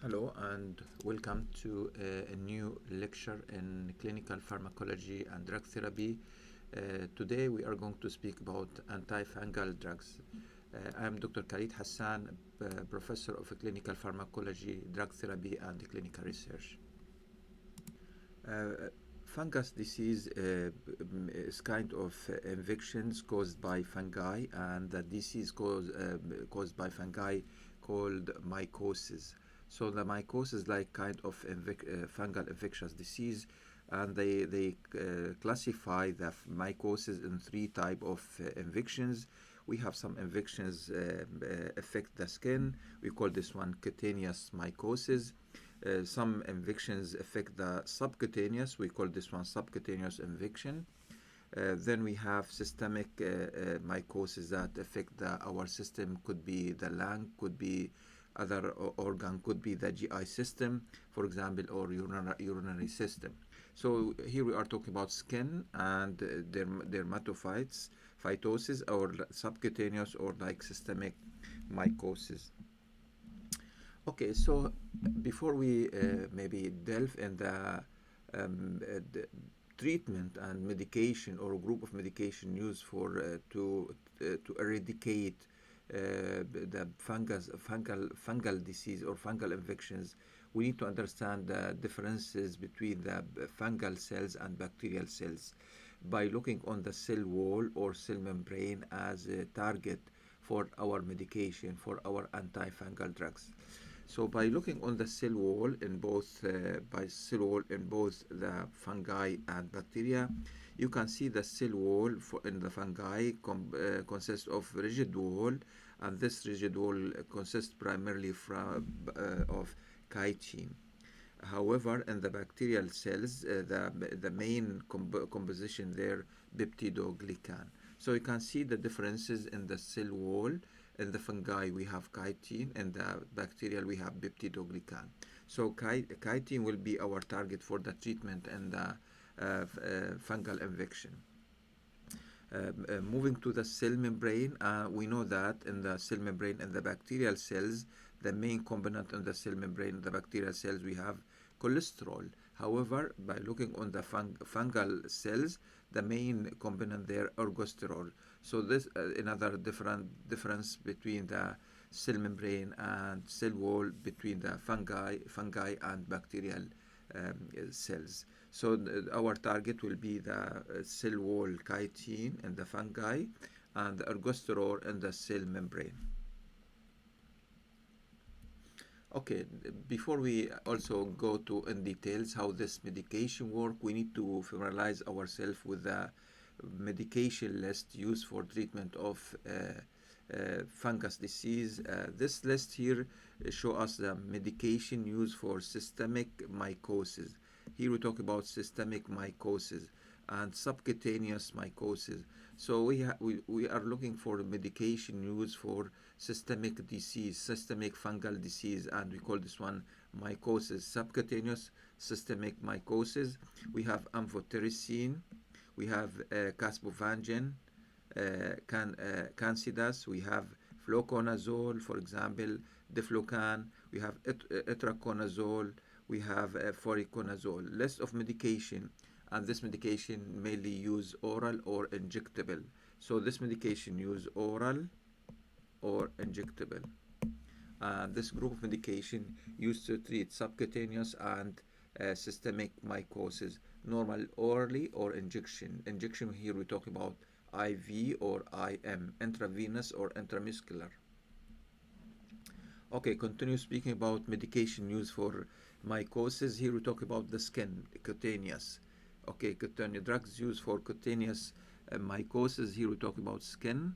Hello and welcome to a new lecture in clinical pharmacology and drug therapy. Today we are going to speak about antifungal drugs. I am Dr. Khalid Hassan, professor of clinical pharmacology, drug therapy and clinical research. Uh, Fungus disease is kind of infections caused by fungi, and the disease caused by fungi called mycosis. So the mycosis like kind of fungal infectious disease, and they classify the mycosis in three type of infections. We have some infections affect the skin. We call this one cutaneous mycosis. Some infections affect the subcutaneous. We call this one subcutaneous infection. Then we have systemic mycosis that affect our system. Could be the lung, could be other organ, could be the GI system, for example, or urinary system. So here we are talking about skin and dermatophytes, phytosis, or subcutaneous or like systemic mycosis. Okay, so before we maybe delve in the treatment and medication or a group of medication used for to eradicate the fungal disease or fungal infections, we need to understand the differences between the fungal cells and bacterial cells by looking on the cell wall or cell membrane as a target for our medication for our antifungal drugs. So by looking on the cell wall in both the fungi and bacteria, you can see the cell wall in the fungi consists of rigid wall, and this rigid wall consists primarily of chitin. However, in the bacterial cells, the main composition there peptidoglycan. So you can see the differences in the cell wall. In the fungi, we have chitin, and the bacterial, we have peptidoglycan. So chitin will be our target for the treatment and the fungal infection. Moving to the cell membrane, we know that in the cell membrane in the bacterial cells, the main component in the cell membrane in the bacterial cells, we have cholesterol. However, by looking on the fungal cells, the main component there ergosterol. So this another difference between the cell membrane and cell wall between the fungi and bacterial cells. So our target will be the cell wall chitin in the fungi and the ergosterol in the cell membrane. Okay, before we also go to in details how this medication work, we need to familiarize ourselves with the medication list used for treatment of fungus disease. This list here show us the medication used for systemic mycosis. Here we talk about systemic mycosis and subcutaneous mycosis. So we are looking for medication used for systemic disease, systemic fungal disease, and we call this one mycosis. Subcutaneous systemic mycosis. We have amphotericin, we have caspofungin, Cansidas, we have fluconazole, for example, diflucan, we have itraconazole, we have foriconazole. List of medication, and this medication mainly use oral or injectable. So this medication use oral or injectable. This group of medication used to treat subcutaneous and systemic mycosis, normal orally or injection. Injection here we talk about IV or IM, intravenous or intramuscular. Okay, continue speaking about medication used for mycosis. Here we talk about the skin, cutaneous. Okay, cutaneous drugs used for cutaneous mycosis. Here we talk about skin.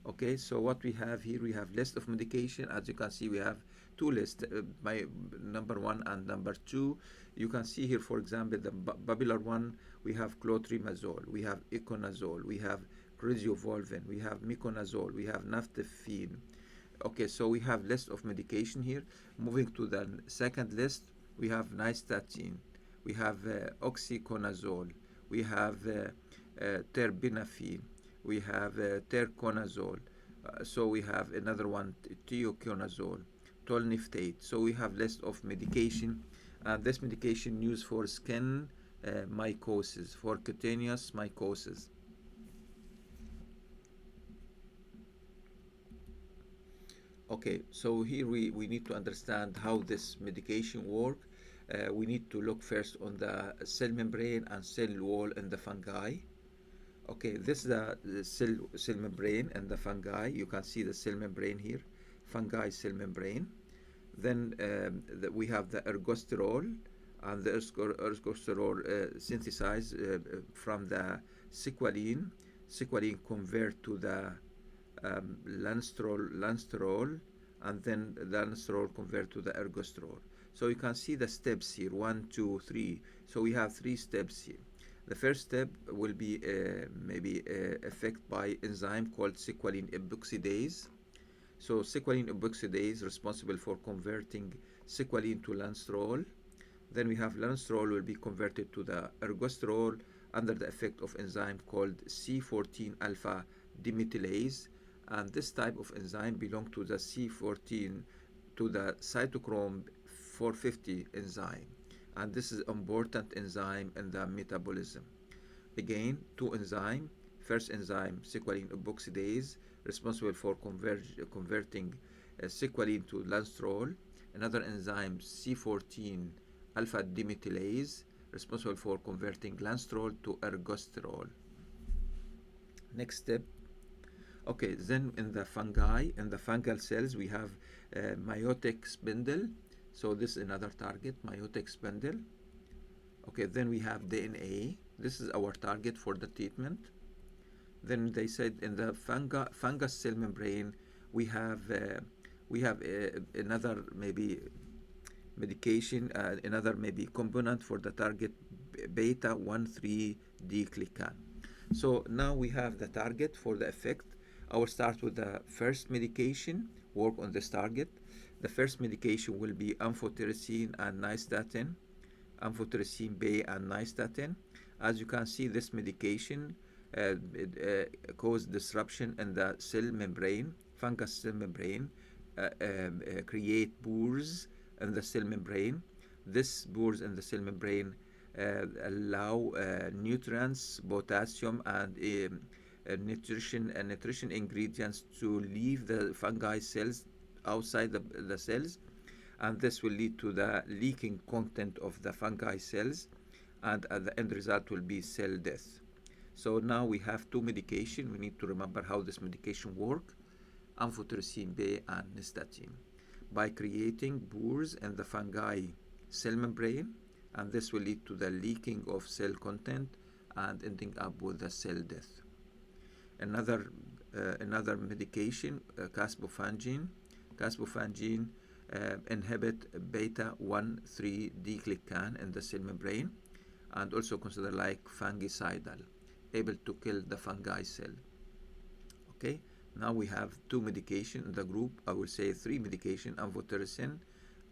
Okay, so what we have here, we have list of medication. As you can see, we have two lists, my number one and number two. You can see here, for example, the popular one, we have clotrimazole, we have iconazole, we have criziovolvin, we have miconazole, we have naftefine. Okay, so we have list of medication here. Moving to the second list, we have nystatin, we have oxyconazole, we have terbinafine, we have terconazole. So we have another one, teoconazole, tolniftate. So we have list of medication, and this medication used for skin mycosis, for cutaneous mycosis. Okay, so here we need to understand how this medication work. We need to look first on the cell membrane and cell wall in the fungi. Okay, this is the cell membrane and the fungi. You can see the cell membrane here, fungi cell membrane. Then we have the ergosterol, and the ergosterol synthesized from the sequaline. Sequaline convert to the lansterol, and then the lansterol convert to the ergosterol. So you can see the steps here, 1, 2, 3. So we have 3 steps here. The first step will be maybe affected by enzyme called sequaline epoxidase. So sequaline epoxidase responsible for converting sequaline to lansterol. Then we have lansterol will be converted to the ergosterol under the effect of enzyme called C14 alpha demethylase, and this type of enzyme belong to the C14 to the cytochrome 450 enzyme, and this is important enzyme in the metabolism. Again, 2 enzyme. First enzyme, sequaline epoxidase, responsible for converting sequaline to lansterol. Another enzyme, C14 alpha demethylase, responsible for converting lansterol to ergosterol. Next step. Okay, then in the fungi, in the fungal cells, we have meiotic spindle. So this is another target, meiotic spindle. Okay, then we have DNA. This is our target for the treatment. Then they said in the fungus cell membrane, we have another maybe medication, another maybe component for the target, beta 1,3-D-glycan. So now we have the target for the effect. I will start with the first medication, work on this target. The first medication will be amphotericin and nystatin, amphotericin B and nystatin. As you can see, this medication cause disruption in the cell membrane, fungus cell membrane, create pores in the cell membrane. This pores in the cell membrane allow nutrients, potassium, and nutrition ingredients to leave the fungi cells outside the cells, and this will lead to the leaking content of the fungi cells, and the end result will be cell death. So now we have 2 medication. We need to remember how this medication work, amphotericin B and nystatin, by creating pores in the fungi cell membrane, and this will lead to the leaking of cell content and ending up with the cell death. Another medication, caspofungin. Caspofungin inhibit beta 1,3-D-glycan in the cell membrane, and also considered like fungicidal, able to kill the fungi cell. Okay, now we have 2 medication in the group. I will say 3 medication, amphotericin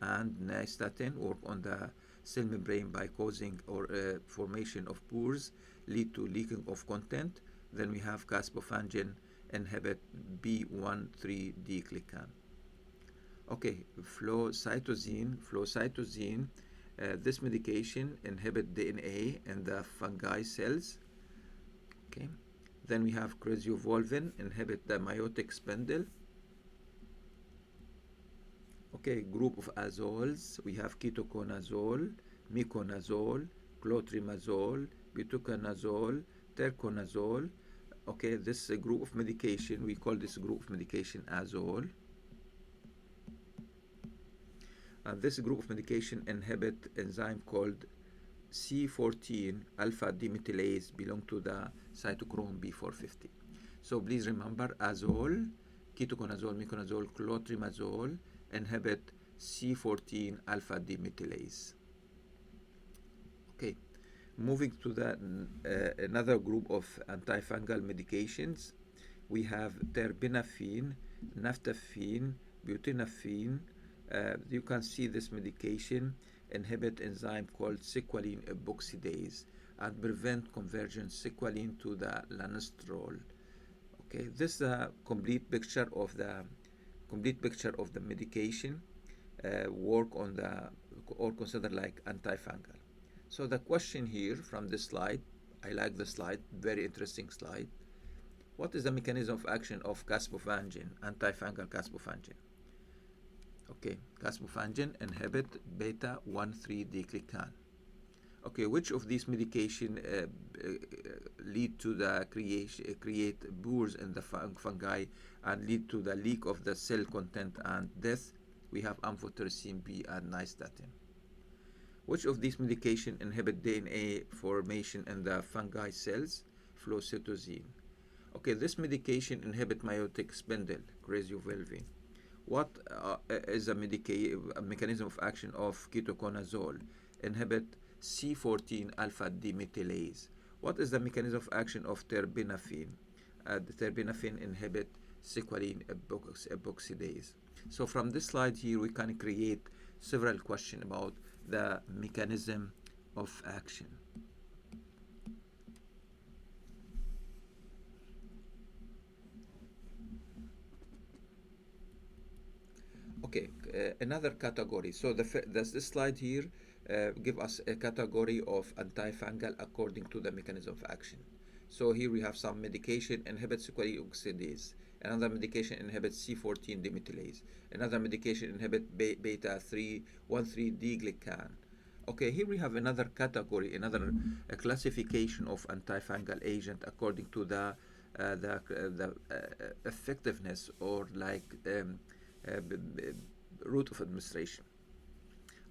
and nystatin, work on the cell membrane by causing or formation of pores, lead to leaking of content. Then we have caspofungin inhibit B1,3-D-glycan. Okay, flucytosine. This medication inhibit DNA in the fungi cells. Okay, then we have crazovolvin inhibit the meiotic spindle. Okay, group of azoles. We have ketoconazole, miconazole, clotrimazole, butuconazole, terconazole. Okay, this is a group of medication. We call this group of medication azole. And this group of medication inhibit enzyme called C14 alpha demethylase, belong to the cytochrome B450. So please remember, azole, ketoconazole, miconazole, clotrimazole inhibit C14 alpha demethylase. Okay, moving to the another group of antifungal medications, we have terbinafine, naphtaphene, butinafine. You can see this medication inhibit enzyme called sequaline epoxidase and prevent conversion sequaline to the lansterol. Okay, this is a complete picture of the medication. work on the or considered like antifungal. So the question here from this slide, I like the slide, very interesting slide. What is the mechanism of action of caspofungin, antifungal caspofungin? Okay, caspofungin inhibit beta 1,3-D-glycan. Okay, which of these medication lead to the create pores in the fungi and lead to the leak of the cell content and death? We have amphotericin B and nystatin. Which of these medication inhibit DNA formation in the fungi cells? Flucytosine. Okay, this medication inhibit meiotic spindle, craziovulvine. What is a mechanism of action of ketoconazole? Inhibit C14 alpha demethylase. What is the mechanism of action of terbinafine? The terbinafine inhibit sequalene epoxidase. So from this slide here, we can create several questions about the mechanism of action. Okay, another category. So this slide here give us a category of antifungal according to the mechanism of action. So here we have some medication inhibits sequalene oxidase. Another medication inhibits C14 demethylase. Another medication inhibits beta 3,1,3-D-glycan. Okay, here we have another category, another classification of antifungal agent according to the effectiveness or like route of administration.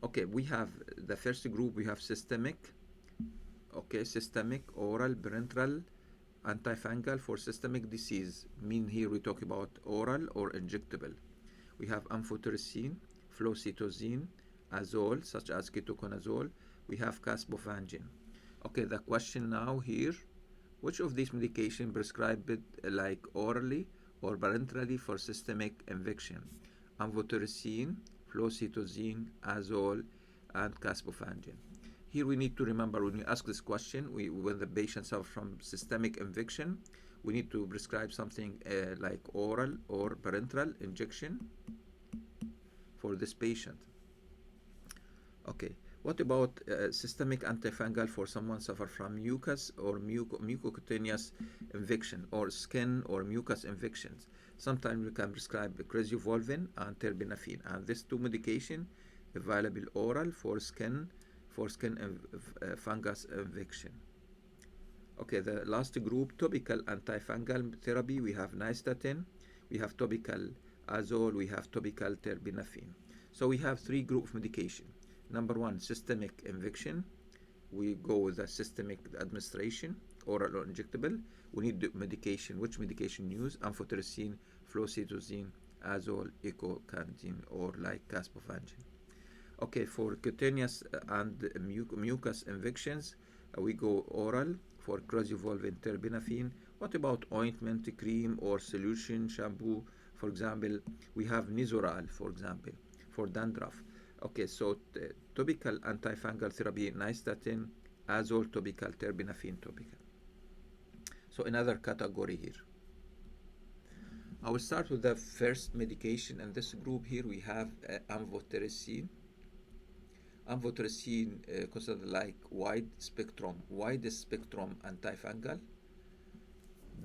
Okay, we have the first group, we have systemic. Okay, systemic, oral, parenteral, antifungal for systemic disease. Mean here we talk about oral or injectable. We have amphotericin, flucytosine, azole, such as ketoconazole. We have caspofungin. Okay, the question now here, which of these medication prescribed like orally or parenterally for systemic infection? Amphotericin, flucytosine, azole, and caspofungin. Here we need to remember when we ask this question, when the patient suffers from systemic infection, we need to prescribe something like oral or parenteral injection for this patient. Okay, what about systemic antifungal for someone suffer from mucus or mucocutaneous infection or skin or mucus infections? Sometimes we can prescribe craziovulvine and terbinafine, and these two medication available oral for skin fungus infection. Okay, the last group, topical antifungal therapy, we have nystatin, we have topical azole, we have topical terbinafine. So we have three group of medication. Number one, systemic infection. We go with the systemic administration, oral or injectable. We need the medication. Which medication use? Amphotericin, flucytosine, azole, echinocandins, or like caspofungin. Okay, for cutaneous and mucus infections, we go oral for craziovulvine, terbinafine. What about ointment, cream, or solution, shampoo? For example, we have Nizoral, for example, for dandruff. Okay, so topical antifungal therapy, nystatin, azole topical, terbinafine topical. So another category here. I will start with the first medication. In this group here, we have amphotericin. Amphotericin considered like widest spectrum antifungal.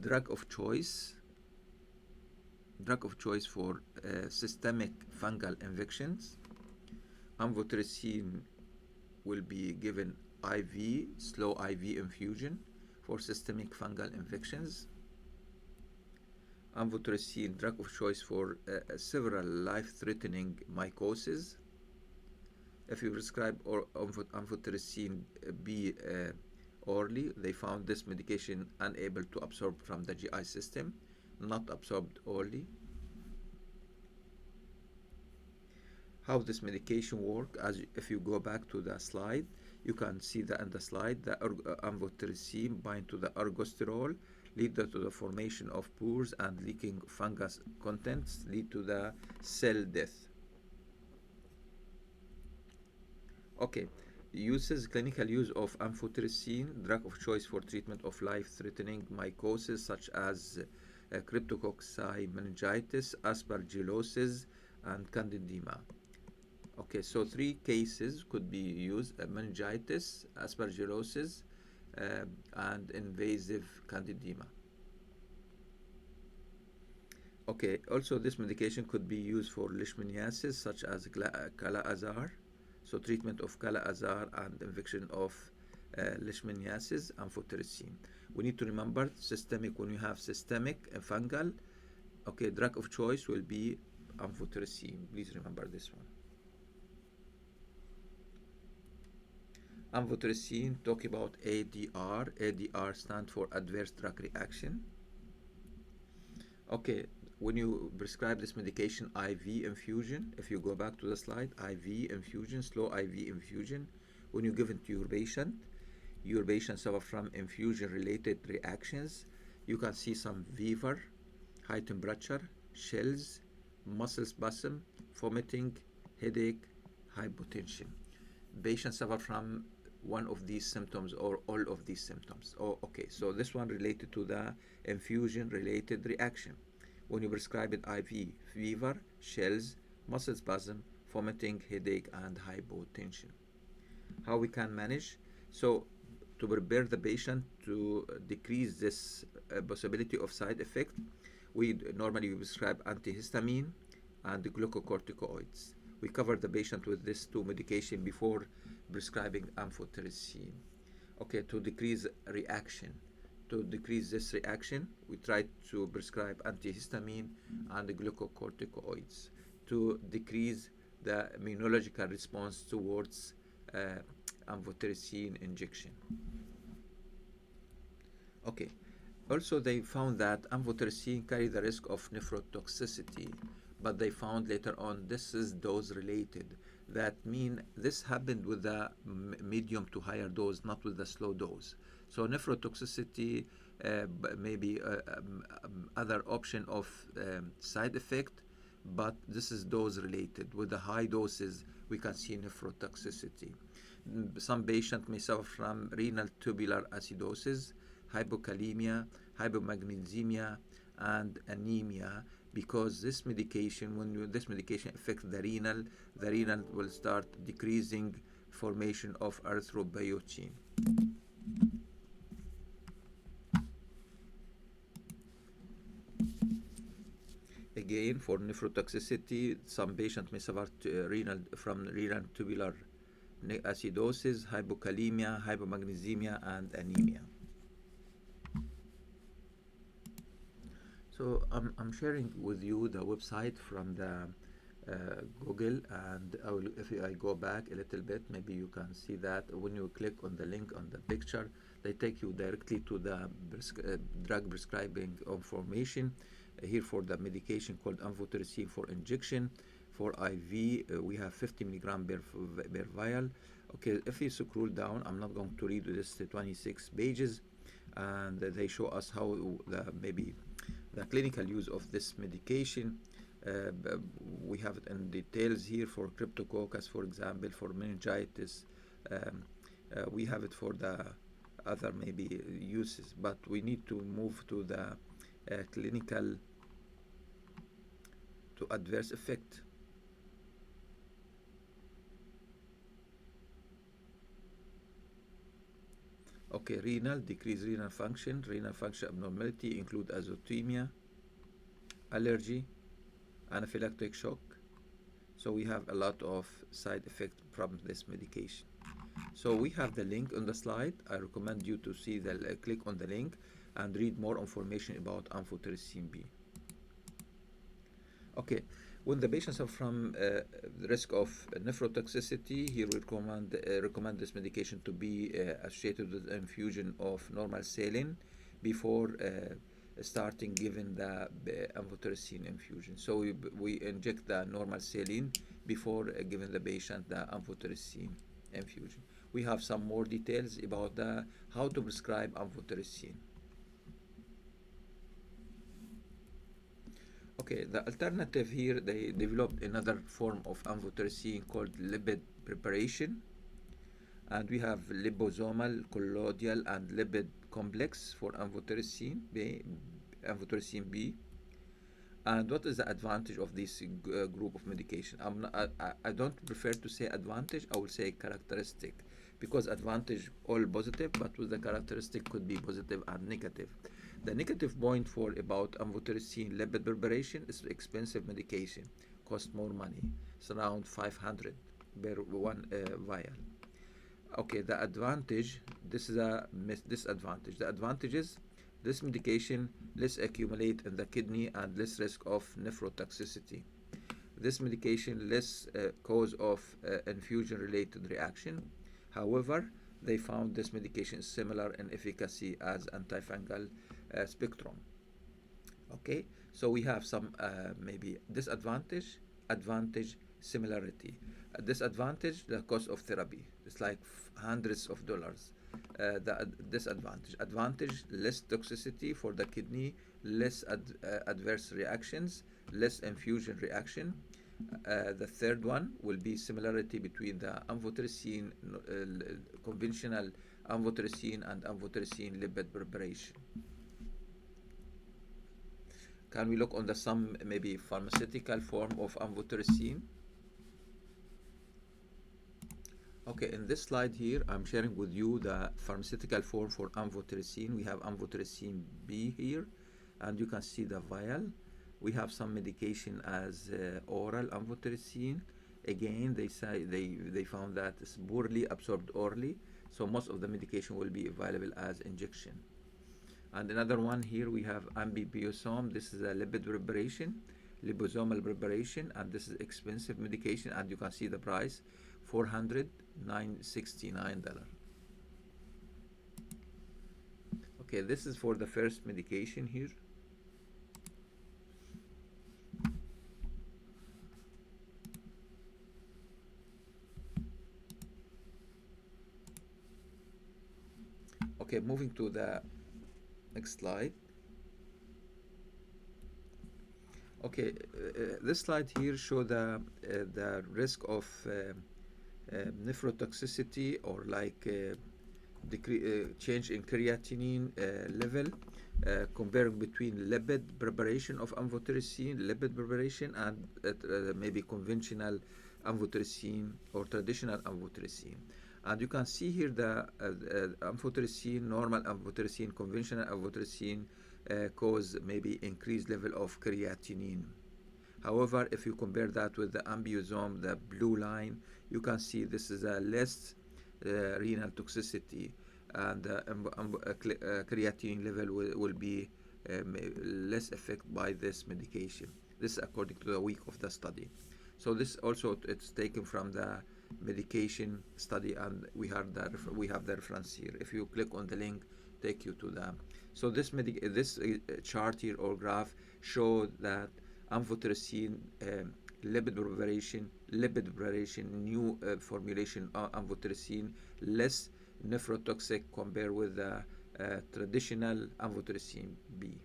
Drug of choice for systemic fungal infections. Amphotericin will be given IV, slow IV infusion for systemic fungal infections. Amphotericin, drug of choice for several life-threatening mycosis. If you prescribe amphotericin B orally, they found this medication unable to absorb from the GI system, not absorbed orally. How this medication work, as if you go back to the slide, you can see that in the slide the amphotericin bind to the ergosterol, lead to the formation of pores and leaking fungus contents, lead to the cell death. Okay, clinical use of amphotericin, drug of choice for treatment of life-threatening mycosis such as cryptococci, meningitis, aspergillosis, and candidemia. Okay, so three cases could be used: meningitis, aspergillosis, and invasive candidemia. Okay, also this medication could be used for leishmaniasis such as Kala-Azar, so treatment of Kala-Azar and infection of leishmaniasis, amphotericin. We need to remember systemic, when you have systemic fungal, okay, drug of choice will be amphotericin. Please remember this one. Amphotericin, talk about ADR. ADR stands for adverse drug reaction. Okay, when you prescribe this medication, IV infusion, if you go back to the slide, IV infusion, slow IV infusion, when you give it to your patient suffer from infusion-related reactions. You can see some fever, high temperature, chills, muscle spasm, vomiting, headache, hypotension. Patients suffer from one of these symptoms or all of these symptoms. Oh, okay, so this one related to the infusion-related reaction. When you prescribe it IV, fever, chills, muscle spasm, vomiting, headache, and hypotension. How we can manage? So to prepare the patient to decrease this possibility of side effect, we normally prescribe antihistamine and glucocorticoids. We cover the patient with these two medication before prescribing amphotericin. Okay, to decrease reaction. To decrease this reaction, we try to prescribe antihistamine and glucocorticoids to decrease the immunological response towards amphotericin injection. Okay. Also, they found that amphotericin carry the risk of nephrotoxicity, but they found later on this is dose related. That mean this happened with the medium to higher dose, not with the slow dose. So nephrotoxicity may be other option of side effect, but this is dose related. With the high doses, we can see nephrotoxicity. Some patient may suffer from renal tubular acidosis, hypokalemia, hypomagnesemia, and anemia, because this medication, when this medication affects the renal will start decreasing formation of erythropoietin. Again, for nephrotoxicity, some patients may suffer from renal tubular acidosis, hypokalemia, hypomagnesemia, and anemia. So I'm sharing with you the website from the Google, and if I go back a little bit, maybe you can see that when you click on the link on the picture, they take you directly to the drug prescribing information. Here for the medication called amphotericin for injection. For IV, we have 50 milligram per vial. Okay, if you scroll down, I'm not going to read this 26 pages, and they show us how maybe the clinical use of this medication. We have it in details here for cryptococcus, for example, for meningitis. We have it for the other maybe uses, but we need to move to the clinical to adverse effect. Okay, decreased renal function abnormality include azotemia, allergy, anaphylactic shock. So we have a lot of side effects from this medication. So we have the link on the slide. I recommend you to see click on the link and read more information about amphotericin B. Okay, when the patients are from the risk of nephrotoxicity, he will recommend this medication to be associated with infusion of normal saline before starting giving the amphotericin infusion. So we inject the normal saline before giving the patient the amphotericin infusion. We have some more details about how to prescribe amphotericin. Okay, the alternative here, they developed another form of amphotericin called lipid preparation. And we have liposomal, colloidal, and lipid complex for amphotericin B. And what is the advantage of this group of medication? I don't prefer to say advantage, I will say characteristic, because advantage all positive, but with the characteristic could be positive and negative. The negative point for about amphotericin lipid preparation is expensive medication, cost more money. It's around 500 per one vial. Okay, the advantage, this is a disadvantage. The advantage is this medication less accumulate in the kidney and less risk of nephrotoxicity. This medication less cause of infusion related reaction. However, they found this medication is similar in efficacy as antifungal spectrum. Okay, so we have some maybe disadvantage, advantage, similarity. Disadvantage, the cost of therapy. It's like hundreds of dollars. The disadvantage. Advantage, less toxicity for the kidney, less adverse reactions, less infusion reaction. The third one will be similarity between the amphotericin, conventional amphotericin and amphotericin lipid preparation. Can we look on the some maybe pharmaceutical form of amphotericin? Okay, in this slide here, I'm sharing with you the pharmaceutical form for amphotericin. We have amphotericin B here, and you can see the vial. We have some medication as oral amphotericin. Again, they say they found that it's poorly absorbed orally, so most of the medication will be available as injection. And another one here we have ambibiosome. This is a lipid preparation, liposomal preparation, and this is expensive medication. And you can see the price, $469. Okay, this is for the first medication here. Okay, moving to the next slide. Okay, this slide here show the risk of nephrotoxicity or like change in creatinine level comparing between lipid preparation of amphotericin, lipid preparation, and maybe conventional amphotericin or traditional amphotericin. And you can see here the amphotericin, normal amphotericin, conventional amphotericin cause maybe increased level of creatinine. However, if you compare that with the ambiosome, the blue line, you can see this is a less renal toxicity, and creatinine level will be less affected by this medication. This is according to the week of the study. So this also it's taken from the medication study, and we have the reference here. If you click on the link, take you to the. So this chart here or graph show that amphotericin lipid preparation, new formulation amphotericin less nephrotoxic compared with the traditional amphotericin B.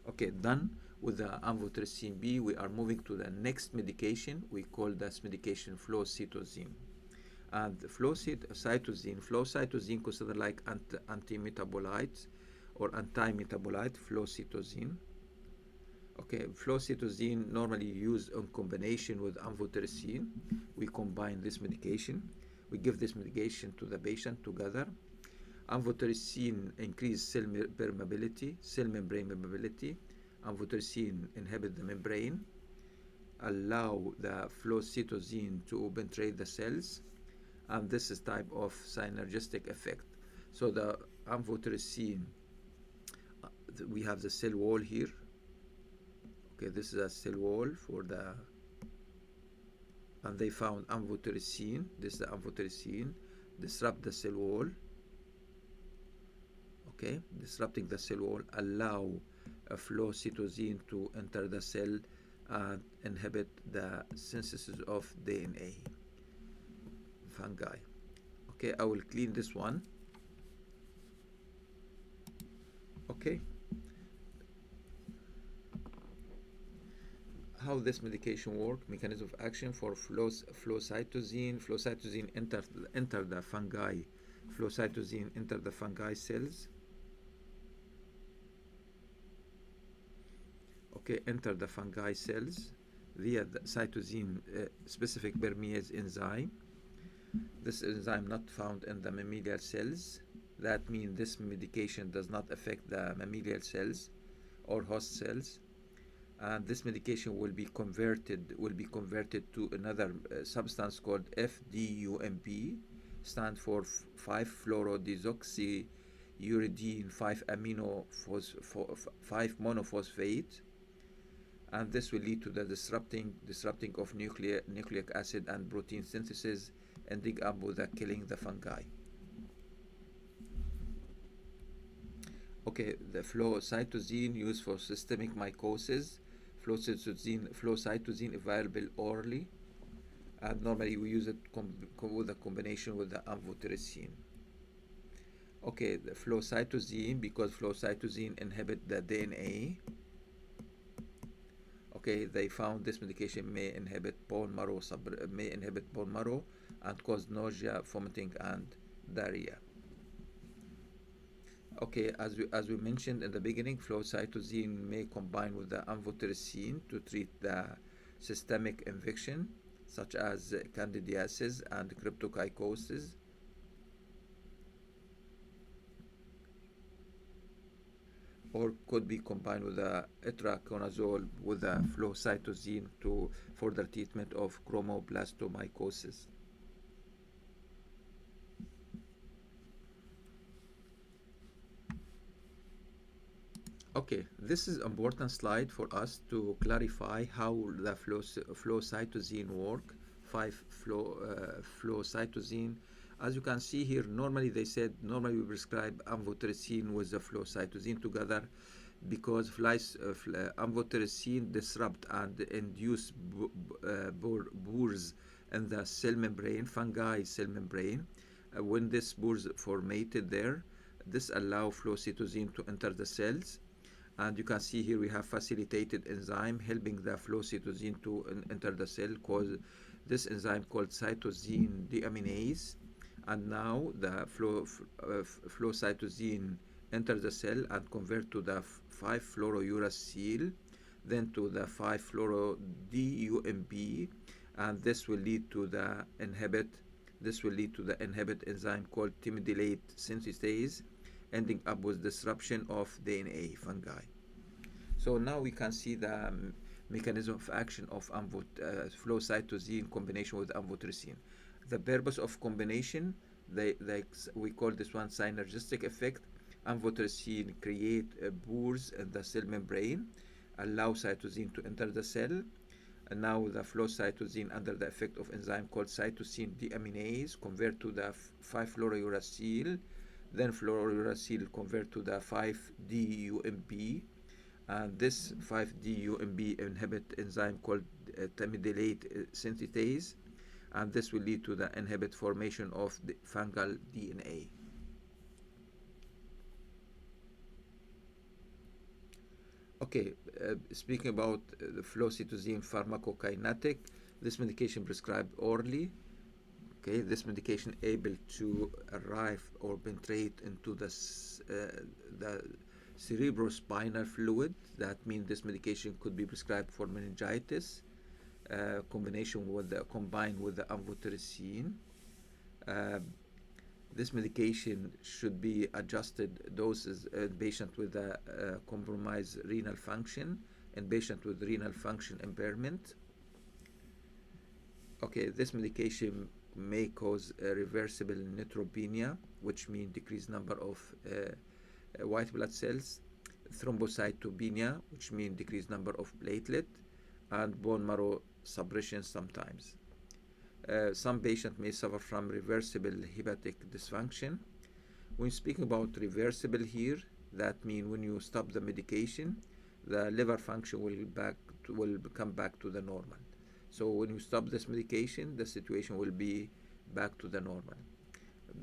Okay, done with the amphotericin B, we are moving to the next medication. We call this medication flucytosine. And flucytosine considered like anti-metabolite or anti-metabolite flucytosine. Okay, flucytosine normally used in combination with amphotericin. We combine this medication. We give this medication to the patient together. Amphotericin increase cell permeability, cell membrane permeability. Amphotericin inhibit the membrane, allow the flucytosine to penetrate the cells, and this is type of synergistic effect. So the amphotericin, we have the cell wall here. Okay, this is a cell wall for the, and they found amphotericin. This is the amphotericin disrupt the cell wall. Okay, disrupting the cell wall allow a flucytosine to enter the cell and inhibit the synthesis of DNA. Fungi. Okay, I will clean this one. Okay. How this medication work? Mechanism of action for flucytosine. Flucytosine enter the fungi. Flucytosine enter the fungi cells. okay, enter the fungi cells via the cytosine specific permease enzyme. This enzyme not found in the mammalian cells. That means this medication does not affect the mammalian cells or host cells, and this medication will be converted to another substance called FDUMB, stand for 5-fluorodeoxyuridine 5 monophosphate, and this will lead to the disrupting of nucleic acid and protein synthesis, ending up with killing the fungi. Okay, the flow cytosine used for systemic mycosis. Flow cytosine available orally, and normally we use it with a combination with the amphotericin. Okay, the flow cytosine, because flow cytosine inhibit the DNA. Okay, they found this medication may inhibit bone marrow and cause nausea, vomiting, and diarrhea. Okay, as we mentioned in the beginning, flow cytosine may combine with the amphotericin to treat the systemic infection such as candidiasis and cryptococcosis. Or could be combined with the itraconazole with the flow cytosine for the treatment of chromoblastomycosis. Okay, this is important slide for us to clarify how the flow cytosine work. 5-flow cytosine. As you can see here, normally they said we prescribe amphotericin with the flow cytosine together because amphotericin disrupt and induce pores in the cell membrane, fungi cell membrane. When this pores formated there, this allow flow cytosine to enter the cells. And you can see here we have facilitated enzyme helping the flow cytosine to enter the cell, cause this enzyme called cytosine deaminase. And now the flow cytosine enter the cell and convert to the 5-fluorouracil, then to the 5-fluoro-DUMB, and this will lead to the inhibit enzyme called thymidylate synthetase, ending up with disruption of DNA fungi. So now we can see the mechanism of action of flow cytosine combination with amphotericin. The purpose of combination, we call this one synergistic effect. Amphotericin create pores in the cell membrane, allow cytosine to enter the cell, and now the flow cytosine under the effect of enzyme called cytosine deaminase convert to the 5-fluorouracil, then fluorouracil convert to the 5-DUMB, and this 5-DUMB inhibit enzyme called thymidylate synthetase, and this will lead to the inhibit formation of the fungal DNA. Okay, speaking about the flow cytosine pharmacokinetic, this medication prescribed orally. Okay, this medication able to arrive or penetrate into the cerebrospinal fluid. That means this medication could be prescribed for meningitis, combined with the amphotericin. This medication should be adjusted doses in patients with a compromised renal function and patients with renal function impairment. Okay, this medication may cause reversible neutropenia, which means decreased number of white blood cells, thrombocytopenia, which means decreased number of platelet, and bone marrow suppression sometimes. Some patients may suffer from reversible hepatic dysfunction. When speaking about reversible here, that means when you stop the medication, the liver function will come back to the normal. So when you stop this medication, the situation will be back to the normal.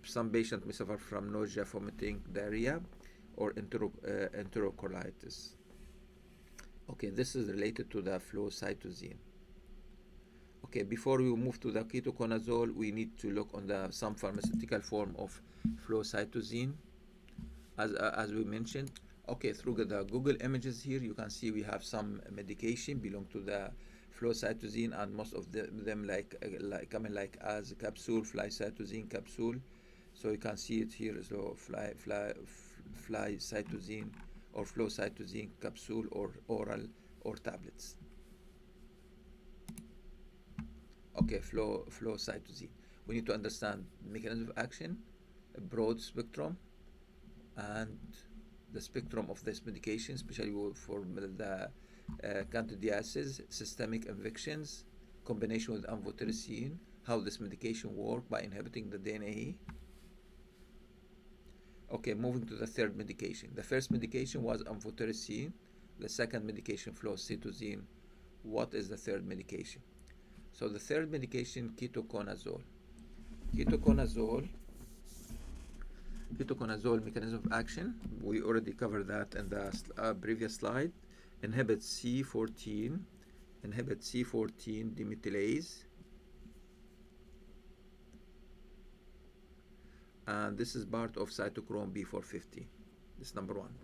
Some patients may suffer from nausea, vomiting, diarrhea, or enterocolitis. Okay, this is related to the flow cytosine. Okay, before we move to the ketoconazole, we need to look on some pharmaceutical form of flow cytosine. As we mentioned, Okay, through the Google images here, you can see we have some medication belong to the flucytosine, and most of them like coming like as a capsule, flycytosine capsule. So you can see it here. So flycytosine or flucytosine capsule or oral or tablets. Okay, flucytosine. We need to understand mechanism of action, a broad spectrum, and the spectrum of this medication, especially for the candidiasis, systemic infections, combination with amphotericin, how this medication work by inhibiting the DNA. Okay, moving to the third medication. The first medication was amphotericin. The second medication, flucytosine. What is the third medication? So the third medication, ketoconazole. Ketoconazole Ketoconazole mechanism of action, we already covered that in the previous slide. Inhibits C14 demethylase, and this is part of cytochrome B450. This is number one.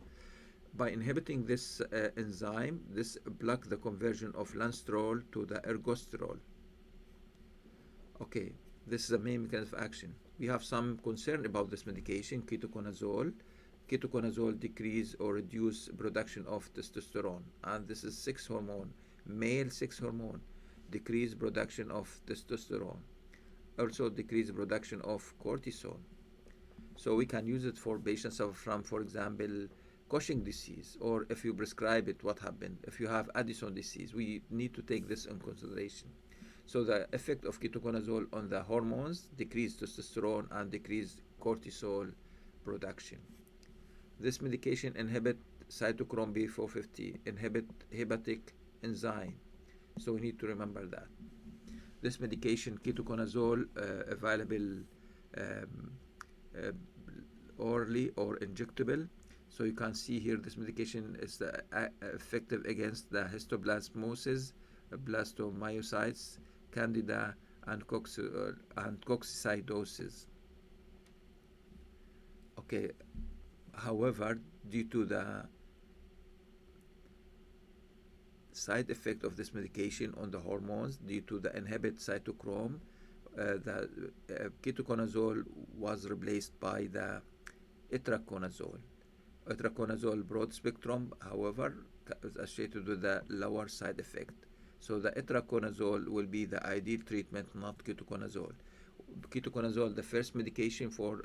By inhibiting this enzyme, this blocks the conversion of lansiterol to the ergosterol. Okay, this is the main mechanism of action. We have some concern about this medication, ketoconazole. Ketoconazole decrease or reduce production of testosterone, and this is sex hormone, male sex hormone, decrease production of testosterone, also decrease production of cortisol. So we can use it for patients from, for example, Cushing disease, or if you prescribe it, what happened? If you have Addison disease, we need to take this in consideration. So the effect of ketoconazole on the hormones, decrease testosterone and decrease cortisol production. This medication inhibit cytochrome B450, inhibit hepatic enzyme. So we need to remember that. This medication, ketoconazole, available orally or injectable. So you can see here this medication is effective against the histoplasmosis, blastomyocytes, candida, and coccidiosis. Okay, however, due to the side effect of this medication on the hormones, due to the inhibit cytochrome, the ketoconazole was replaced by the itraconazole. Itraconazole broad spectrum, however, is associated with the lower side effect. So the itraconazole will be the ideal treatment, not ketoconazole. Ketoconazole, the first medication for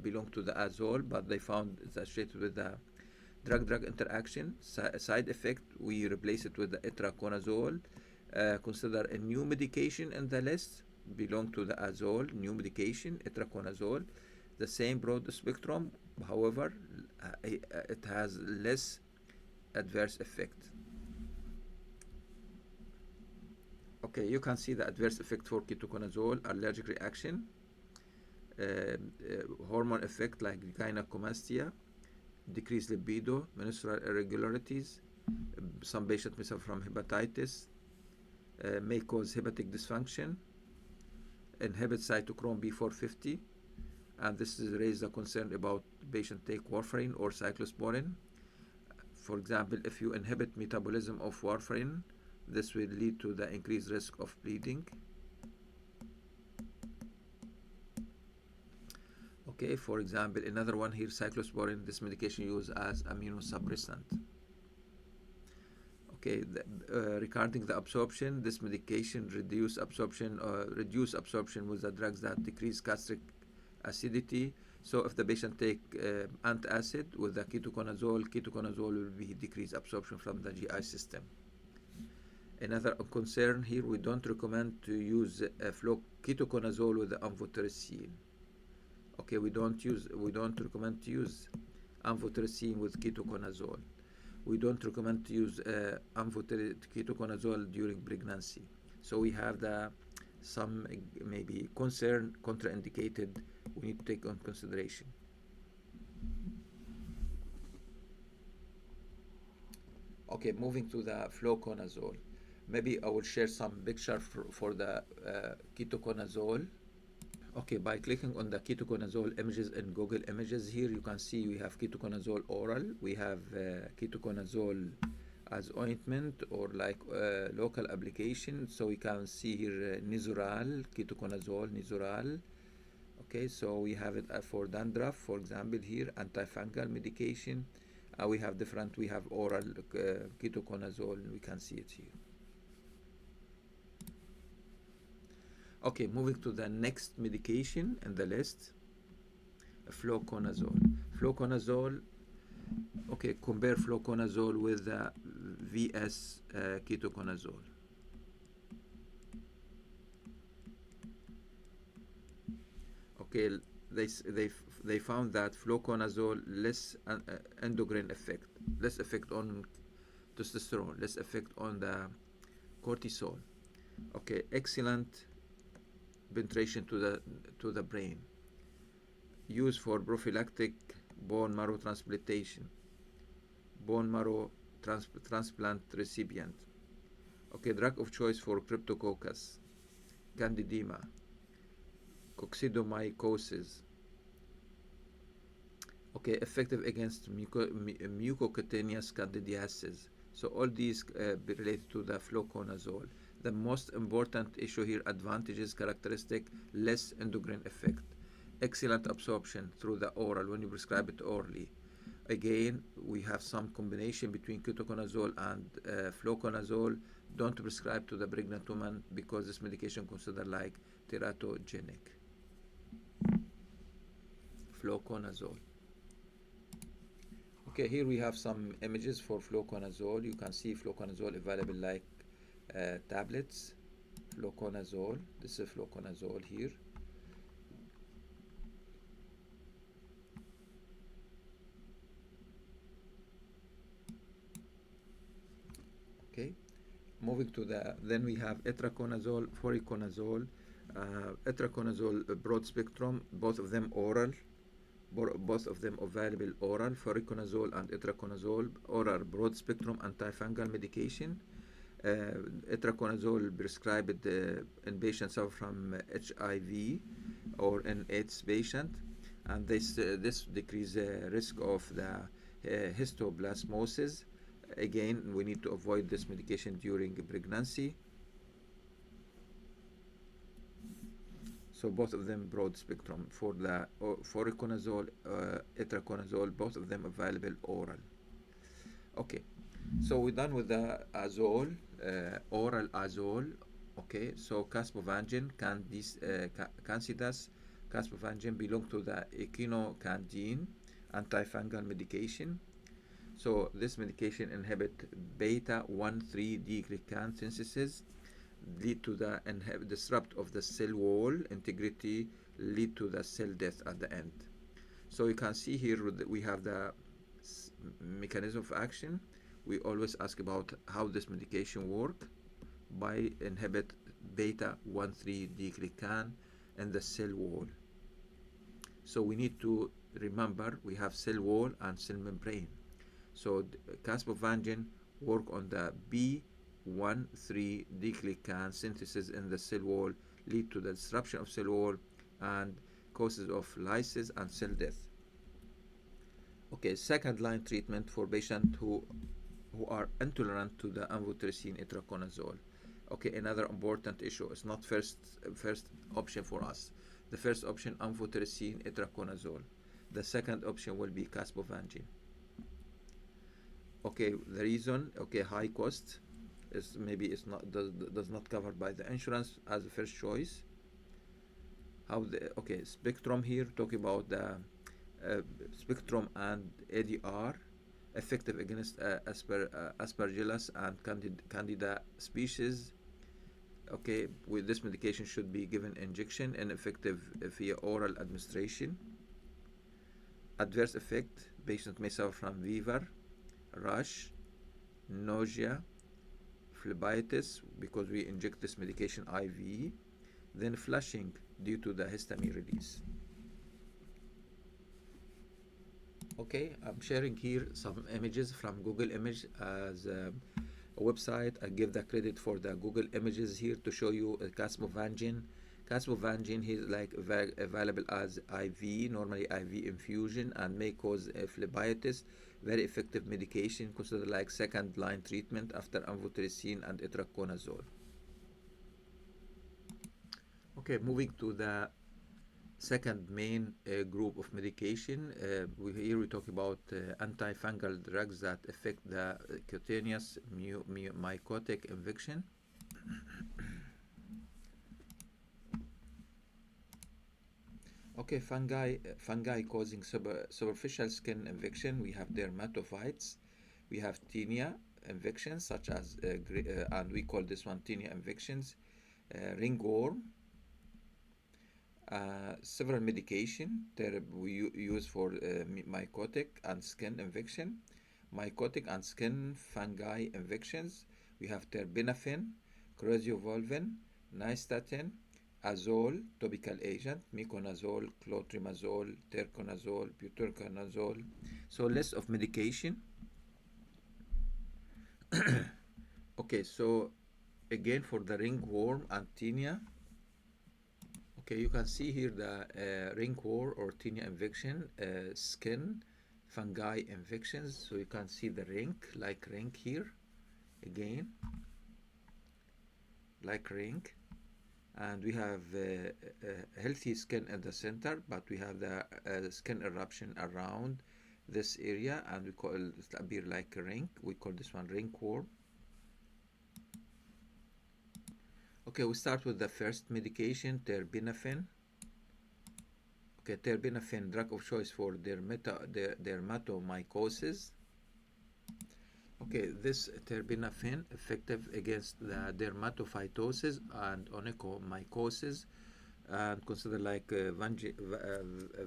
belong to the azole, but they found it's associated with the drug-drug interaction side effect. We replace it with the itraconazole. Consider a new medication in the list, belong to the azole, new medication, itraconazole. The same broad spectrum, however, it has less adverse effect. Okay, you can see the adverse effect for ketoconazole: allergic reaction, hormone effect like gynecomastia, decreased libido, menstrual irregularities. Some patients may suffer from hepatitis, may cause hepatic dysfunction, inhibit cytochrome B450, and this is raised a concern about patient take warfarin or cyclosporin. For example, if you inhibit metabolism of warfarin, this will lead to the increased risk of bleeding. Okay, for example, another one here, cyclosporin, this medication used as immunosuppressant. Okay, regarding the absorption, this medication reduce absorption with the drugs that decrease gastric acidity. So if the patient take antacid with the ketoconazole will be decreased absorption from the GI system. Another concern here, we don't recommend to use ketoconazole with the amphotericin. Okay, we don't recommend to use amphotericin with ketoconazole. We don't recommend to use ketoconazole during pregnancy. So we have some maybe concern, contraindicated, we need to take on consideration. Okay, moving to the fluconazole. Maybe I will share some picture for the ketoconazole. Okay, by clicking on the ketoconazole images in Google Images here, you can see we have ketoconazole oral, we have ketoconazole as ointment or like local application. So we can see here Nizoral, ketoconazole, Nizoral. Okay, so we have it for dandruff, for example, here, antifungal medication. We have different, we have oral ketoconazole, we can see it here. Okay, moving to the next medication in the list, fluconazole. Fluconazole, okay, compare fluconazole with the VS ketoconazole. Okay, they found that fluconazole less endocrine effect, less effect on testosterone, less effect on the cortisol. Okay, excellent penetration to the brain. Used for prophylactic bone marrow transplantation, bone marrow transplant recipient. Okay, drug of choice for cryptococcus, candidemia, coccidomycosis. Okay, effective against mucocutaneous candidiasis. So all these related to the fluconazole. The most important issue here, advantages, characteristic, less endocrine effect, excellent absorption through the oral when you prescribe it orally. Again, we have some combination between ketoconazole and fluconazole. Don't prescribe to the pregnant woman because this medication considered like teratogenic. Fluconazole. Okay, here we have some images for fluconazole. You can see fluconazole available like tablets. Fluconazole. This is fluconazole here. Okay, moving to then we have itraconazole, foriconazole, itraconazole broad spectrum, both of them oral, both of them available oral, foriconazole and itraconazole, oral broad spectrum antifungal medication. Itraconazole prescribed in patients suffer from HIV or in AIDS patient, and this decrease risk of the histoplasmosis. Again, we need to avoid this medication during pregnancy. So both of them broad spectrum. For the foriconazole, itraconazole, both of them available oral. Okay, so we're done with the azole, oral azole. Okay, so caspofungin, Candidus caspofungin belong to the echinocandin antifungal medication. So this medication inhibit beta 1,3-D-glycan synthesis, lead to the disrupt of the cell wall integrity, lead to the cell death at the end. So you can see here we have the mechanism of action. We always ask about how this medication work by inhibit beta 1,3-D-glycan in the cell wall. So we need to remember we have cell wall and cell membrane. So caspofungin work on the B1,3-D-glycan synthesis in the cell wall, lead to the disruption of cell wall and causes of lysis and cell death. Okay, second line treatment for patients who are intolerant to the amphotericin itraconazole. Okay, another important issue. It's not first option for us. The first option, amphotericin itraconazole. The second option will be caspofungin. Okay, the reason, okay, high cost is maybe it's not does not covered by the insurance as a first choice. How the okay spectrum here talking about the spectrum and ADR effective against aspergillus and candida species. Okay, with this medication should be given injection and effective via oral administration. Adverse effect, patient may suffer from fever, rash, nausea, phlebitis because we inject this medication IV, then flushing due to the histamine release. Okay, I'm sharing here some images from Google Image as a website. I give the credit for the Google Images here to show you caspofungin, Casbovangin is like available as IV, normally IV infusion, and may cause phlebitis. Very effective medication, considered like second line treatment after amphotericin and itraconazole. Okay, moving to the second main group of medication. Here we talk about antifungal drugs that affect the cutaneous mycotic infection. Okay, fungi causing superficial skin infection. We have dermatophytes. We have tinea infections, such as, and we call this one tinea infections, ringworm, several medication that we use for mycotic and skin infection, mycotic and skin fungi infections. We have terbinafine, crazivolvin, nystatin, azole, topical agent, miconazole, clotrimazole, terconazole, butorconazole. So list of medication. Okay, so again for the ringworm and tinea. Okay, you can see here the ringworm or tinea infection, skin fungi infections. So you can see the ring, like ring here, again, like ring. And we have healthy skin at the center, but we have the skin eruption around this area, and we call it appear like a ring. We call this one ringworm. Okay, we start with the first medication, terbinafine. Okay, terbinafine, drug of choice for dermatomycosis. Okay, this terbinafine effective against the dermatophytosis and onychomycosis, and considered like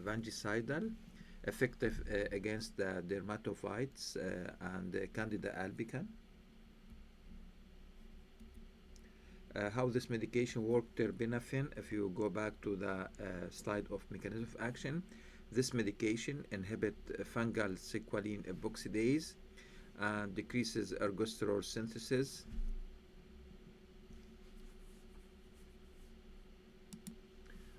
fungicidal, effective against the dermatophytes and Candida albicans. How this medication works, terbinafine, if you go back to the slide of mechanism of action, this medication inhibits fungal sequalene epoxidase and decreases ergosterol synthesis.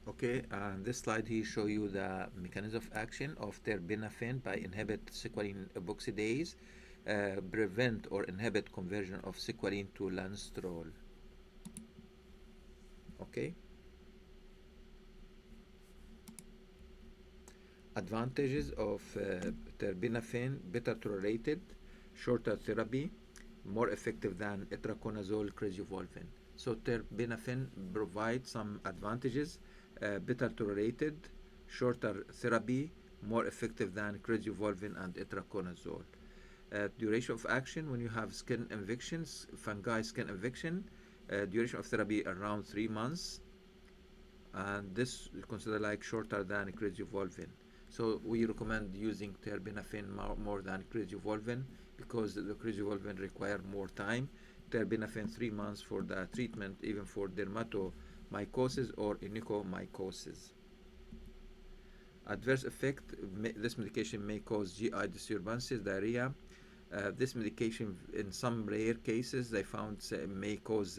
Okay, and this slide here show you the mechanism of action of terbinafine by inhibit sequalene epoxidase, prevent or inhibit conversion of sequalene to lansitol. Okay. Advantages of terbinafine: better tolerated, shorter therapy, more effective than itraconazole, crazivolvin. So terbinafine provides some advantages: better tolerated, shorter therapy, more effective than crazivolvin and itraconazole. Duration of action: when you have skin infections, fungi skin infection, duration of therapy around 3 months, and this is considered like shorter than crazivolvin. So we recommend using terbinafine more than crazivolvin because the crazivolvin require more time. Terbinafine 3 months for the treatment, even for dermatomycosis or onychomycosis. Adverse effect: this medication may cause GI disturbances, diarrhea. This medication, in some rare cases, they found may cause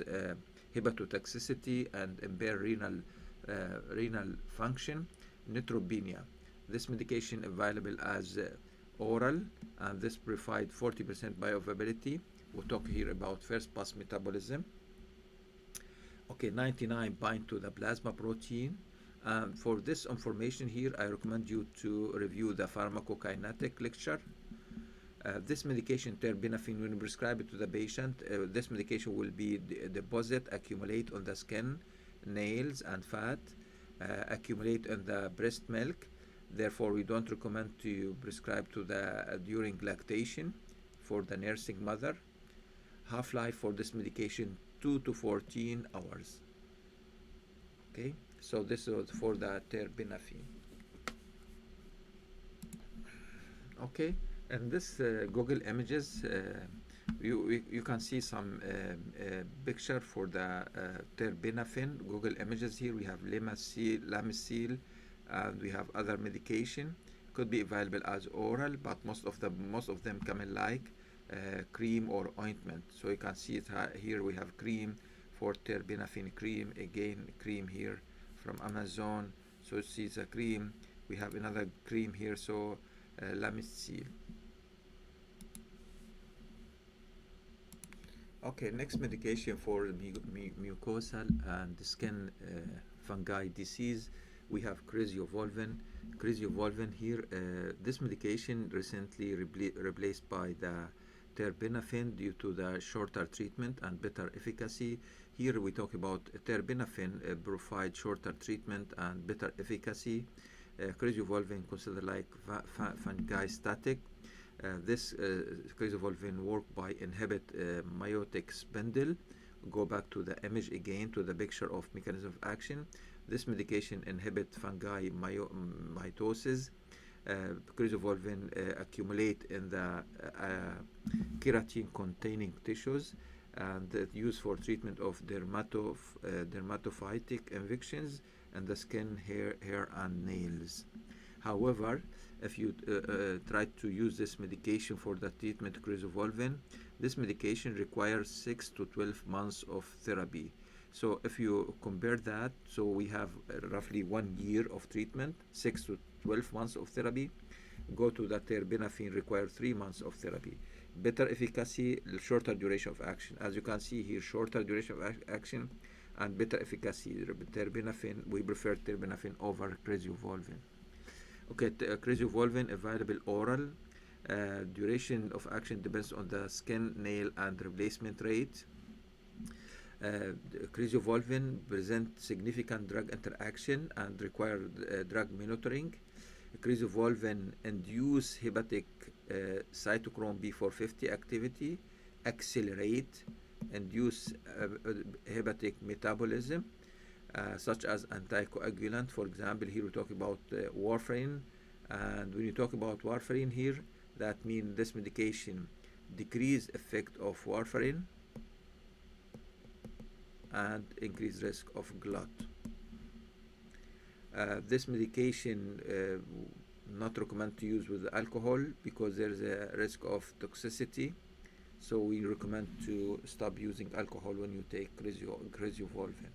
hepatotoxicity and impair renal function, neutropenia. This medication available as oral, and this provide 40% bioavailability. We'll talk here about first pass metabolism. Okay, 99 bind to the plasma protein. For this information here, I recommend you to review the pharmacokinetic lecture. This medication, terbinafine, when prescribed to the patient, this medication will be deposit, accumulate on the skin, nails, and fat, accumulate in the breast milk. Therefore, we don't recommend to prescribe to the during lactation for the nursing mother. Half-life for this medication 2 to 14 hours. Okay, so this is for the terbinafine. Okay, and this Google images, you can see some picture for the terbinafine. Google images here. We have Lamisil, and we have other medication. Could be available as oral, but most of them come in like cream or ointment. So you can see it here. We have cream for terbinafine cream. Again, cream here from Amazon. So see the cream. We have another cream here. So Lamictal. Okay, next medication for mucosal and skin fungi disease, we have craziolvolin. Craziolvolin here, this medication recently replaced by the terbinafine due to the shorter treatment and better efficacy. Here we talk about terbinafine provide shorter treatment and better efficacy. Craziolvolin considered like fungi static. This craziolvolin work by inhibit meiotic spindle. Go back to the image again to the picture of mechanism of action. This medication inhibit fungi mitosis. Craziolvolin accumulate in the keratin containing tissues and used for treatment of dermatophytic infections in the skin, hair and nails. However, if you try to use this medication for the treatment of craziolvolin, this medication requires 6 to 12 months of therapy. So if you compare that, so we have roughly 1 year of treatment, 6 to 12 months of therapy. Go to the terbinafine, require 3 months of therapy. Better efficacy, shorter duration of action. As you can see here, shorter duration of action and better efficacy. Terbinafine, we prefer terbinafine over craziolvolin. Okay, craziolvolin available oral. Duration of action depends on the skin, nail, and replacement rate. Craziolvolin present significant drug interaction and require drug monitoring. Craziolvolin induce hepatic cytochrome B450 activity, accelerate, induce hepatic metabolism, such as anticoagulant. For example, here we talk about warfarin, and when you talk about warfarin here, that means this medication decrease effect of warfarin and increase risk of glut. This medication not recommend to use with alcohol because there is a risk of toxicity. So we recommend to stop using alcohol when you take craziolvolin.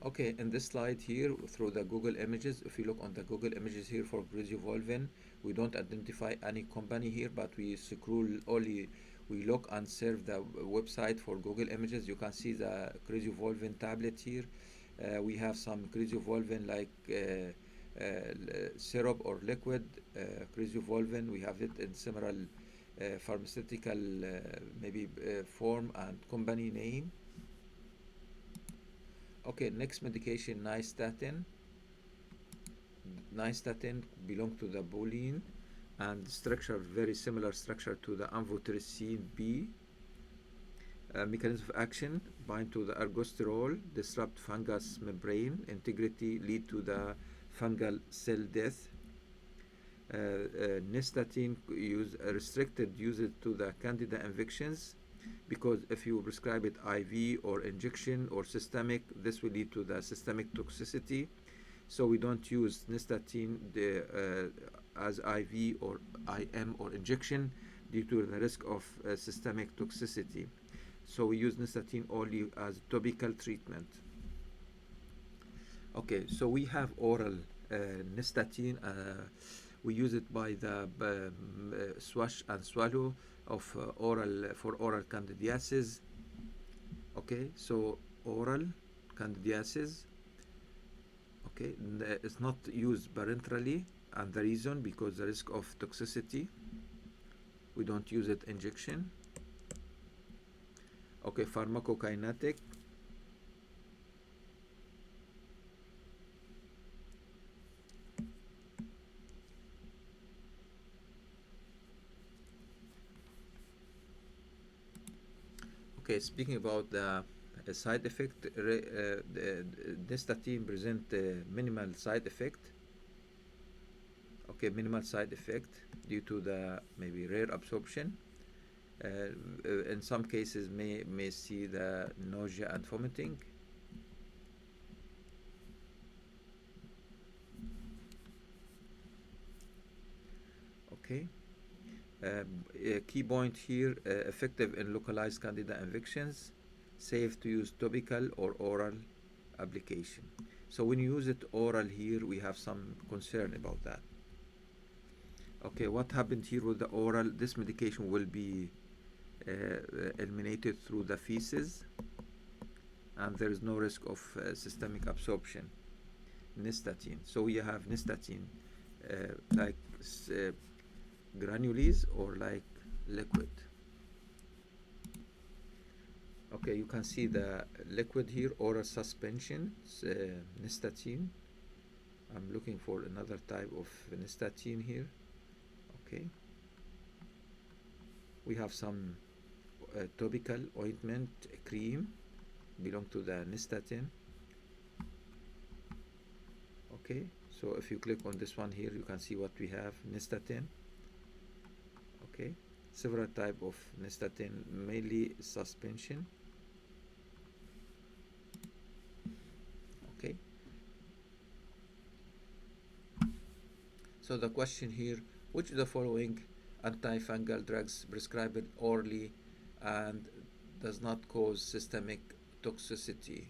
Okay, in this slide here, through the Google images, if you look on the Google images here for craziolvolin, we don't identify any company here, but we scroll only, we look and serve the website for Google images. You can see the craziolvolin tablet here. We have some craziolvolin like syrup or liquid craziolvolin. We have it in several pharmaceutical maybe form and company name. Okay, next medication, nystatin. Nystatin belong to the polyenes and structure very similar structure to the amphotericin B. Mechanism of action, bind to the ergosterol, disrupt fungus membrane integrity, lead to the fungal cell death. Nystatin restricted use to the candida infections, because if you prescribe it IV or injection or systemic, this will lead to the systemic toxicity. So we don't use nystatin as IV or IM or injection due to the risk of systemic toxicity. So we use nystatin only as topical treatment. Okay, so we have oral nystatin. We use it by the swash and swallow of oral for oral candidiasis. Okay, so oral candidiasis. Okay, it's not used parenterally, and the reason because the risk of toxicity. We don't use it injection. Okay, pharmacokinetic. Okay, speaking about the side effect, the nystatin present minimal side effect. Okay, minimal side effect due to the maybe rare absorption. In some cases may see the nausea and vomiting. Okay. A key point here, effective in localized candida infections, safe to use topical or oral application. So when you use it oral here, we have some concern about that. Okay, what happened here with the oral? This medication will be eliminated through the feces, and there is no risk of systemic absorption. Nystatin. So we have nystatin like granules or like liquid. Okay, you can see the liquid here, oral suspension, nystatin. I'm looking for another type of nystatin here. Okay. We have some topical ointment cream belong to the nystatin. Okay, so if you click on this one here, you can see what we have, nystatin. Okay, several type of nystatin, mainly suspension. Okay, so the question here, which of the following antifungal drugs prescribed orally and does not cause systemic toxicity?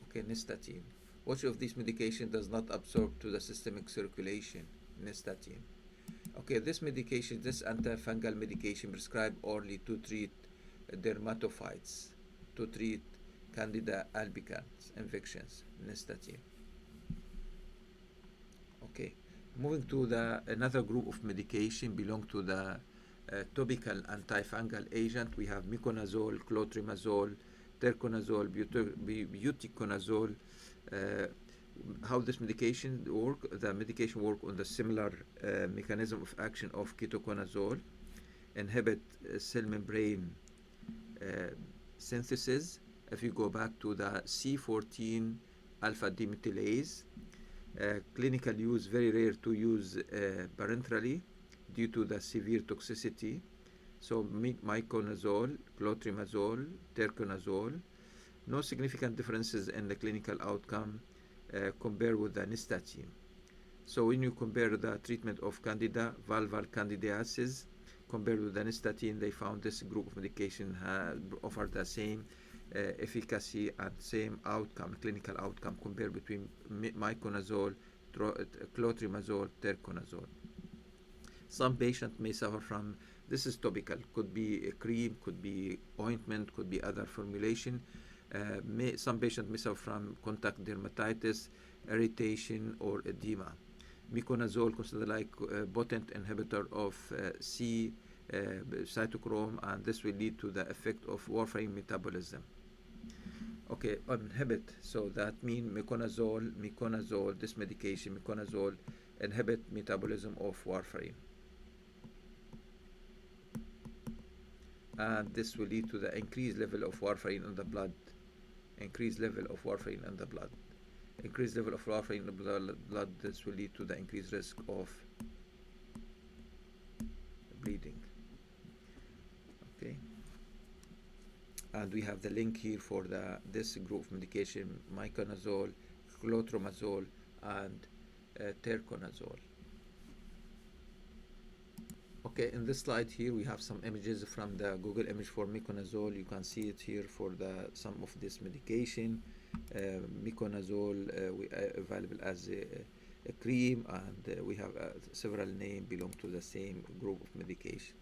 Okay, nystatin. Which of these medication does not absorb to the systemic circulation? Nystatin. Okay, this medication, this antifungal medication prescribed orally to treat dermatophytes, to treat Candida albicans infections, nystatin. Okay, moving to the another group of medication belong to the topical antifungal agent. We have miconazole, clotrimazole, terconazole, buticonazole. How this medication work? The medication work on the similar mechanism of action of ketoconazole, inhibit cell membrane synthesis. If you go back to the C14 alpha demethylase, clinical use, very rare to use parenterally due to the severe toxicity. So miconazole, clotrimazole, terconazole, no significant differences in the clinical outcome compared with the nystatin. So when you compare the treatment of Candida, vulvar candidiasis, compared with the nystatin, they found this group of medication offered the same efficacy and same outcome, clinical outcome, compared between miconazole, clotrimazole, terconazole. Some patients may suffer from, this is topical, could be a cream, could be ointment, could be other formulation. Some patients may suffer from contact dermatitis, irritation, or edema. Miconazole considered like a potent inhibitor of C cytochrome, and this will lead to the effect of warfarin metabolism. Okay, inhibit, so that means miconazole, this medication, miconazole, inhibit metabolism of warfarin. And this will lead to the increased level of warfarin in the blood. Increased level of warfarin in the blood. Increased level of warfarin in the blood, this will lead to the increased risk of bleeding. Okay. And we have the link here for this group of medication, miconazole, clotrimazole, and terconazole. Okay, in this slide here we have some images from the Google image for miconazole. You can see it here for some of this medication. Miconazole available as a cream, and we have several names belong to the same group of medication.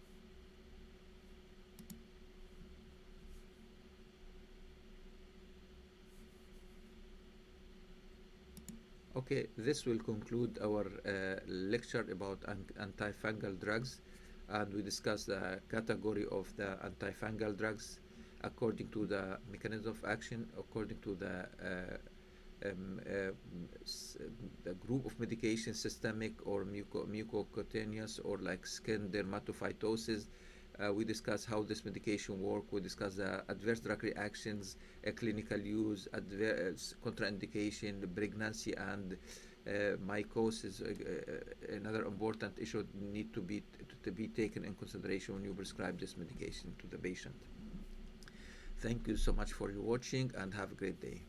Okay, this will conclude our lecture about antifungal drugs, and we discussed the category of the antifungal drugs according to the mechanism of action, according to the group of medication, systemic or mucocutaneous, or like skin dermatophytosis. We discuss how this medication work. We discuss the adverse drug reactions, clinical use, adverse contraindication, pregnancy, and mycosis. Another important issue need to be taken in consideration when you prescribe this medication to the patient. Thank you so much for your watching, and have a great day.